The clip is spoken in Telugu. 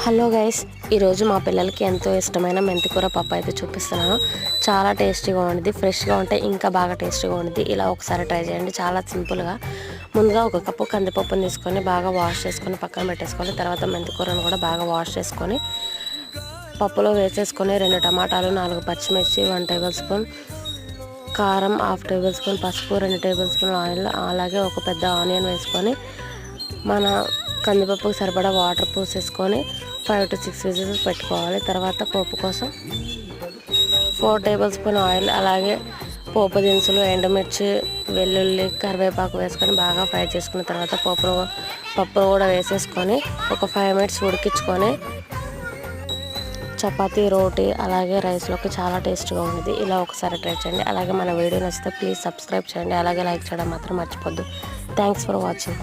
హలో గైస్, ఈరోజు మా పిల్లలకి ఎంతో ఇష్టమైన మెంతికూర పప్పు అయితే చూపిస్తున్నాను. చాలా టేస్టీగా ఉంటుంది. ఫ్రెష్గా ఉంటే ఇంకా బాగా టేస్టీగా ఉంటుంది. ఇలా ఒకసారి ట్రై చేయండి. చాలా సింపుల్గా. ముందుగా ఒక కప్పు కందిపప్పును తీసుకొని బాగా వాష్ చేసుకొని పక్కన పెట్టేసుకొని, తర్వాత మెంతికూరను కూడా బాగా వాష్ చేసుకొని పప్పులో వేసేసుకొని 2 టమాటాలు, 4 పచ్చిమిర్చి, 1 టేబుల్ స్పూన్ కారం, 1/2 టేబుల్ స్పూన్ పసుపు, 2 టేబుల్ స్పూన్ ఆయిల్, అలాగే ఒక పెద్ద ఆనియన్ వేసుకొని మన కందిపప్పుకు సరిపడా వాటర్ పోసేసుకొని 5 to 6 విజిల్స్ పెట్టుకోవాలి. తర్వాత పోపు కోసం 4 టేబుల్ స్పూన్ ఆయిల్, అలాగే పోపు దినుసులు, ఎండుమిర్చి, వెల్లుల్లి, కరివేపాకు వేసుకొని బాగా ఫ్రై చేసుకున్న తర్వాత పప్పును కూడా వేసేసుకొని ఒక 5 minutes ఉడికించుకొని చపాతీ, రోటీ అలాగే రైస్లోకి చాలా టేస్ట్గా ఉంటుంది. ఇలా ఒకసారి ట్రై చేయండి. అలాగే మన వీడియో నచ్చితే ప్లీజ్ సబ్స్క్రైబ్ చేయండి. అలాగే లైక్ చేయడం మాత్రం మర్చిపోద్దు. Thanks for watching.